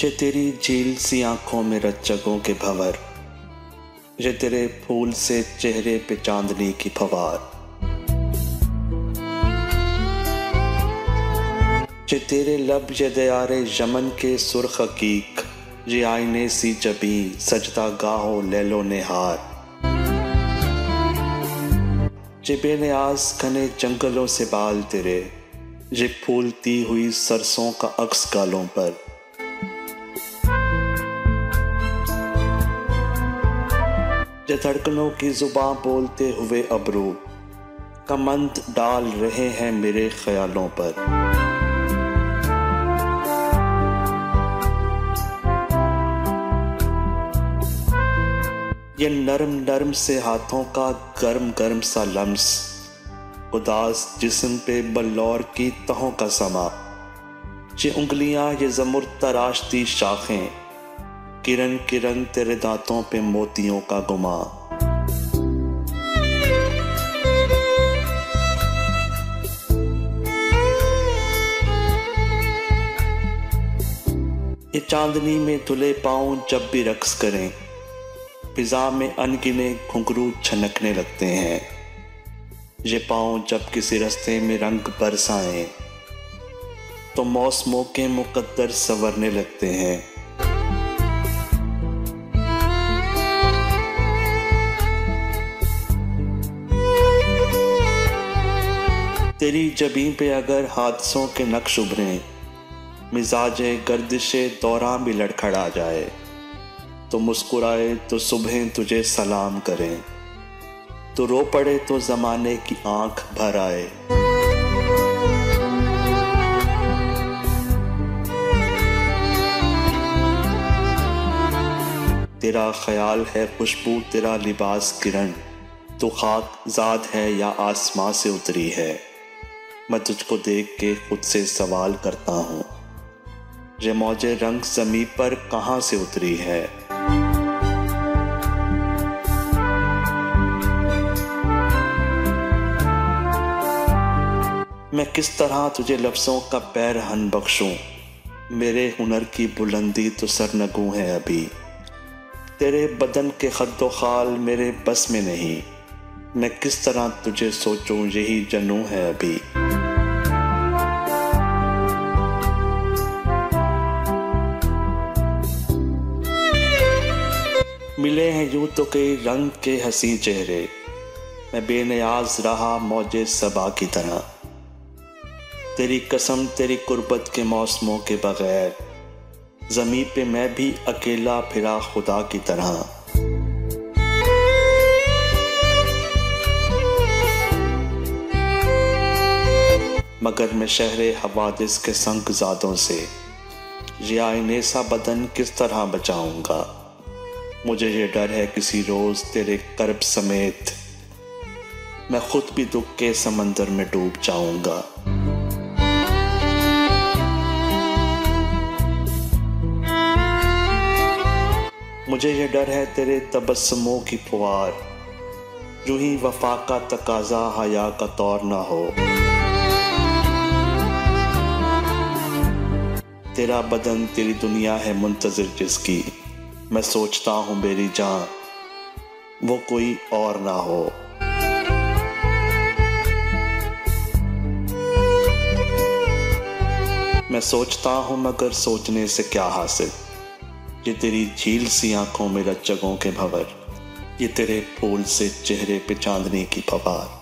जे तेरी झील सी आंखों में रज्जगों के भंवर, जे तेरे फूल से चेहरे पे चांदनी की फवार, जे तेरे लब ये दयारे यमन के सुर्ख हकीक, ये आईने सी जबी सजदा गाहो लैलो नेहार, जे बेनियाज घने जंगलों से बाल तेरे, ये फूलती हुई सरसों का अक्स गालों पर, जे धड़कनों की जुबां बोलते हुए अबरू कमंद डाल रहे हैं मेरे ख्यालों पर, ये नरम नरम से हाथों का गर्म गर्म सा लम्स, उदास जिस्म पे बल्लौर की तहों का समा, ये उंगलियां ये ज़मुर तराशती शाखें, किरण किरण तेरे दांतों पे मोतियों का गुमा, ये चांदनी में धुले पाँव जब भी रक्स करें, फिजा में अनगिने घुंघरू छनकने लगते हैं, ये पाँव जब किसी रास्ते में रंग बरसाएं तो मौसमों के मुकद्दर संवरने लगते हैं। तेरी जबीं पे अगर हादसों के नक्श उभरें, मिजाजे गर्दिशे दौरां भी लड़खड़ा जाए, तो मुस्कुराए तो सुबह तुझे सलाम करें, तो रो पड़े तो ज़माने की आंख भर आए। तेरा ख्याल है खुशबू, तेरा लिबास किरण, तो खाक ज़ाद है या आसमां से उतरी है। मैं तुझको देख के खुद से सवाल करता हूँ, ये मौजे रंग ज़मीं पर कहाँ से उतरी है। मैं किस तरह तुझे लफ्ज़ों का पैरहन बख्शूं, मेरे हुनर की बुलंदी तो सरनगू है अभी, तेरे बदन के खद्दो खाल मेरे बस में नहीं, मैं किस तरह तुझे सोचूं यही जनू है अभी। मिले हैं यूं तो कई रंग के हंसी चेहरे, मैं बेनियाज रहा मौजे सबा की तरह, तेरी कसम तेरी कुर्बत के मौसमों के बगैर, ज़मीं पे मैं भी अकेला फिरा खुदा की तरह। मगर मैं शहरे हवादिस के संग ज़ादों से ये आईने सा बदन किस तरह बचाऊंगा। मुझे ये डर है किसी रोज़ तेरे कर्ब समेत मैं खुद भी दुख के समंदर में डूब जाऊंगा। मुझे ये डर है तेरे तबस्सुमों की फुहार, यूं ही वफा का तकाजा हया का तौर ना हो। तेरा बदन तेरी दुनिया है मुंतज़िर जिसकी, मैं सोचता हूँ मेरी जान वो कोई और ना हो। मैं सोचता हूँ मगर सोचने से क्या हासिल, ये तेरी झील सी आंखों में रज्जगों के भंवर, ये तेरे फूल से चेहरे पे चांदनी की फवार।